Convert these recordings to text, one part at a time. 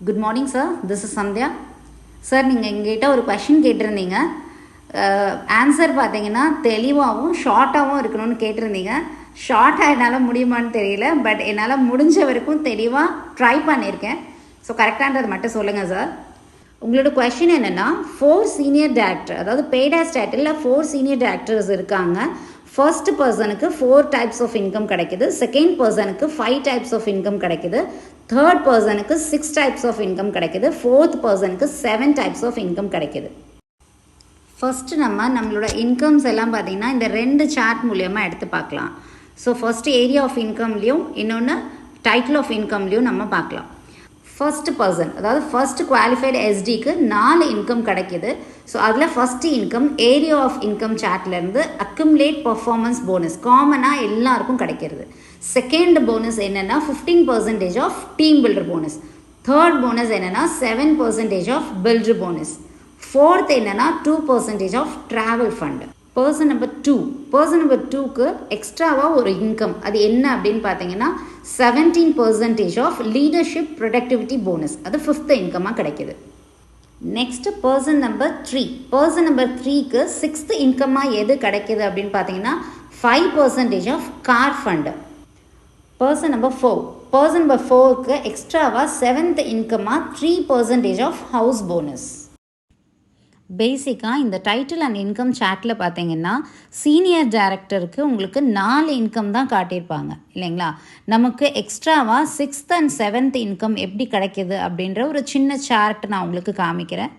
Good morning, sir. This is Sandhya. Sir, நீங்கள் எங்கிட்ட ஒரு கொஷின் கேட்டிருந்தீங்க. ஆன்சர் பார்த்தீங்கன்னா தெளிவாகவும் ஷார்ட்டாகவும் இருக்கணும்னு கேட்டிருந்தீங்க. ஷார்ட்டாக என்னால் முடியுமான்னு தெரியல, பட் என்னால் முடிஞ்ச வரைக்கும் தெளிவாக ட்ரை பண்ணியிருக்கேன். ஸோ கரெக்டானது மட்டும் சொல்லுங்கள் சார். உங்களோட கொஷின் என்னென்னா, 4 சீனியர் டேரக்டர், அதாவது பெய்டாஸ் டைட்டில் 4 சீனியர் டேரக்டர்ஸ் இருக்காங்க. ஃபர்ஸ்ட் பர்சனுக்கு 4 டைப்ஸ் ஆஃப் இன்கம் கிடைக்குது, செகண்ட் பர்சனுக்கு 5 டைப்ஸ் ஆஃப் இன்கம் கிடைக்குது, தேர்ட் பர்சனுக்கு 6 டைப்ஸ் ஆஃப் இன்கம் கிடைக்குது, ஃபோர்த் பர்சனுக்கு 7 டைப்ஸ் ஆஃப் இன்கம் கிடைக்குது. ஃபஸ்ட்டு நம்மளோட இன்கம்ஸ் எல்லாம் பார்த்திங்கன்னா இந்த 2 சார்ட் மூலியமாக எடுத்து பார்க்கலாம். ஸோ ஃபஸ்ட்டு ஏரியா ஆஃப் இன்கம்லேயும் இன்னொன்று டைட்டில் ஆஃப் இன்கம்லேயும் நம்ம பார்க்கலாம். ஃபர்ஸ்ட் பர்சன், அதாவது ஃபர்ஸ்ட் குவாலிஃபைடு எஸ்டிக்கு 4 இன்கம் கிடைக்கிது. ஸோ அதில் first income area of income சார்ட்லேருந்து அக்குமுலேட் பர்ஃபார்மன்ஸ் போனஸ் காமனாக எல்லாருக்கும் கிடைக்கிறது. செகண்ட் போனஸ் என்னென்னா 15% of team builder bonus. Third bonus என்னென்னா 7% ஆஃப் பில்டர் போனஸ். ஃபோர்த் என்னென்னா 2% of travel fund. Person number 2க்கு எக்ஸ்ட்ராவாக ஒரு இன்கம், அது என்ன அப்படின்னு பார்த்தீங்கன்னா 17% ஆஃப் லீடர்ஷிப் ப்ரொடக்டிவிட்டி போனஸ், அது 5th இன்கமாக கிடைக்கிது. நெக்ஸ்ட்டு பர்சன் நம்பர் 3க்கு 6th இன்கமாக எது கிடைக்கிது அப்படின்னு பார்த்தீங்கன்னா 5% of car fund. Person number 4க்கு எக்ஸ்ட்ராவாக 7th இன்கமாக 3% ஆஃப் ஹவுஸ் போனஸ். பேசிக்காக இந்த டைட்டில் அண்ட் இன்கம் சார்ட்டில் பார்த்தீங்கன்னா சீனியர் டைரக்டருக்கு உங்களுக்கு 4 இன்கம் தான் காட்டியிருப்பாங்க இல்லைங்களா. நமக்கு எக்ஸ்ட்ராவாக 6th and 7th இன்கம் எப்படி கிடைக்கிது அப்படின்ற ஒரு சின்ன சார்ட் நான் உங்களுக்கு காமிக்கிறேன்.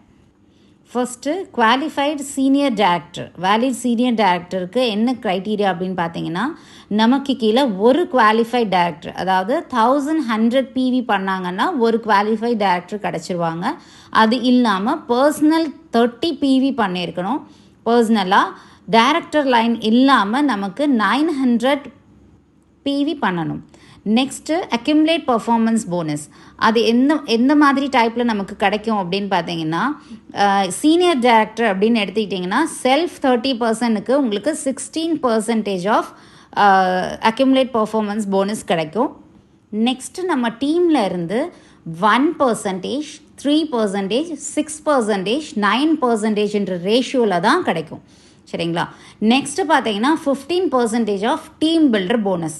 First qualified senior director, valid senior டைரக்டருக்கு என்ன க்ரைட்டீரியா அப்படின்னு பார்த்தீங்கன்னா, நமக்கு கீழே ஒரு குவாலிஃபைட் டைரக்டர், அதாவது 1100 பிவி பண்ணாங்கன்னா ஒரு குவாலிஃபைட் டைரக்டர் கிடச்சிருவாங்க. அது இல்லாமல் பர்சனல் 30 பிவி பண்ணியிருக்கணும். பர்சனலாக டைரக்டர் லைன் இல்லாமல் நமக்கு 900 பிவி பண்ணணும். நெக்ஸ்ட்டு அக்யூமுலேட் பர்ஃபார்மன்ஸ் போனஸ், அது எந்த மாதிரி டைப்பில் நமக்கு கிடைக்கும் அப்படின்னு பார்த்தீங்கன்னா, சீனியர் டைரக்டர் அப்படின்னு எடுத்துக்கிட்டிங்கன்னா செல்ஃப் 30%க்கு உங்களுக்கு 16% ஆஃப் அக்யூமுலேட் பர்ஃபார்மன்ஸ் போனஸ் கிடைக்கும். நெக்ஸ்ட்டு நம்ம டீமில் இருந்து 1%, 3%, 6%, 9% ரேஷியோவில் தான் கிடைக்கும் சரிங்களா. நெக்ஸ்ட்டு பார்த்தீங்கன்னா 15% of team builder bonus.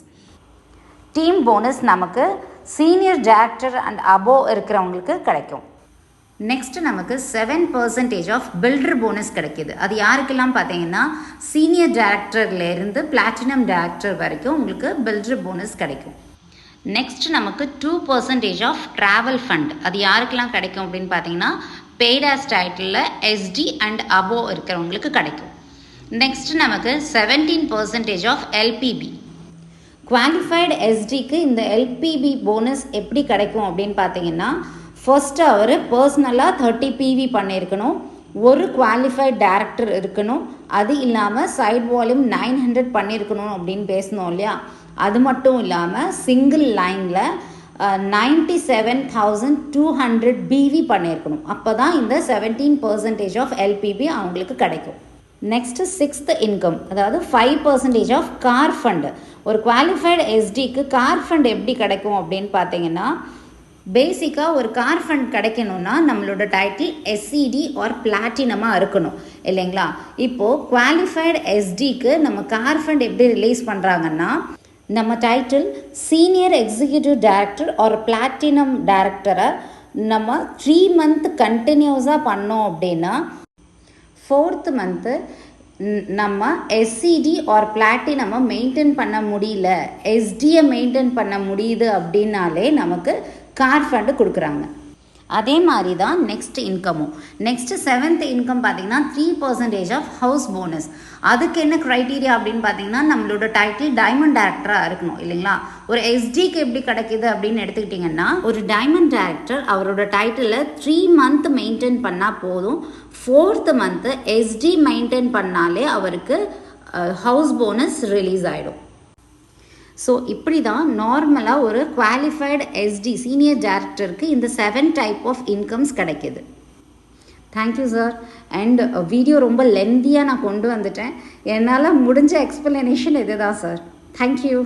Team bonus நமக்கு சீனியர் டைரக்டர் அண்ட் அபோவ் இருக்கிறவங்களுக்கு கிடைக்கும். நெக்ஸ்ட்டு நமக்கு 7% ஆஃப் பில்டர் போனஸ் கிடைக்கிது. அது யாருக்கெல்லாம் பார்த்தீங்கன்னா சீனியர் டைரக்டர்லேருந்து பிளாட்டினம் டைரக்டர் வரைக்கும் உங்களுக்கு பில்டர் போனஸ் கிடைக்கும். நெக்ஸ்ட் நமக்கு 2% ஆஃப் ட்ராவல் ஃபண்ட், அது யாருக்கெல்லாம் கிடைக்கும் அப்படின்னு பார்த்தீங்கன்னா பெய்டாஸ் டைட்டிலில் எஸ்டி அண்ட் அபோவ் இருக்கிறவங்களுக்கு கிடைக்கும். நெக்ஸ்ட் நமக்கு 17% ஆஃப் எல்பிபி. குவாலிஃபைடு எஸ்டிக்கு இந்த எல்பிபி போனஸ் எப்படி கிடைக்கும் அப்படின்னு பார்த்தீங்கன்னா, ஃபர்ஸ்ட்டு அவர் பர்சனலாக 30 பிவி பண்ணியிருக்கணும், ஒரு குவாலிஃபைட் டைரக்டர் இருக்கணும், அது இல்லாமல் சைட் வால்யூம் 900 பண்ணியிருக்கணும் அப்படின்னு பேசணும் இல்லையா. அது மட்டும் இல்லாமல் சிங்கிள் லைனில் 97,200 பிவி பண்ணியிருக்கணும். அப்போ தான் இந்த 17% ஆஃப் எல்பிபி அவங்களுக்கு கிடைக்கும். நெக்ஸ்ட்டு 6th இன்கம், அதாவது 5% ஆஃப் கார் ஃபண்டு. ஒரு குவாலிஃபைடு எஸ்டிக்கு கார் ஃபண்ட் எப்படி கிடைக்கும் அப்படின்னு பார்த்தீங்கன்னா, பேசிக்காக ஒரு கார் ஃபண்ட் கிடைக்கணும்னா நம்மளோட டைட்டில் எஸ்சிடி ஆர் பிளாட்டினமாக இருக்கணும் இல்லைங்களா. இப்போது குவாலிஃபைடு எஸ்டிக்கு நம்ம கார் ஃபண்ட் எப்படி ரிலீஸ் பண்ணுறாங்கன்னா, நம்ம title senior executive director or platinum டைரக்டரை நம்ம 3 month கண்டினியூஸாக பண்ணோம் அப்படின்னா 4th month நம்ம எஸ்சிடி ஆர் பிளாட்டினமை மெயின்டைன் பண்ண முடியல, எஸ்டியை மெயின்டைன் பண்ண முடியுது அப்படின்னாலே நமக்கு கார் ஃபண்டு கொடுக்குறாங்க. அதே மாதிரி தான் நெக்ஸ்ட் இன்கமும். நெக்ஸ்ட்டு 7th இன்கம் பார்த்தீங்கன்னா 3% ஆஃப் ஹவுஸ் போனஸ். அதுக்கு என்ன க்ரைட்டீரியா அப்படின்னு பார்த்தீங்கன்னா, நம்மளோட டைட்டில் டைமண்ட் டைரக்டராக இருக்கணும் இல்லைங்களா. ஒரு எஸ்டிக்கு எப்படி கிடைக்கிது அப்படின்னு எடுத்துக்கிட்டிங்கன்னா, ஒரு டைமண்ட் டைரக்டர் அவரோட டைட்டிலில் 3 month மெயின்டைன் பண்ணால் போதும். 4th month எஸ்டி மெயின்டைன் பண்ணாலே அவருக்கு ஹவுஸ் போனஸ் ரிலீஸ் ஆகிடும். ஸோ இப்படி தான் நார்மலாக ஒரு குவாலிஃபைடு எஸ்டி சீனியர் டைரக்டருக்கு இந்த 7 டைப் ஆஃப் இன்கம்ஸ் கிடைக்கிது. Thank you sir. அண்ட் வீடியோ ரொம்ப லென்த்தியாக நான் கொண்டு வந்துட்டேன். என்னால் முடிஞ்ச எக்ஸ்பிளனேஷன் இது தான் சார். தேங்க்யூ.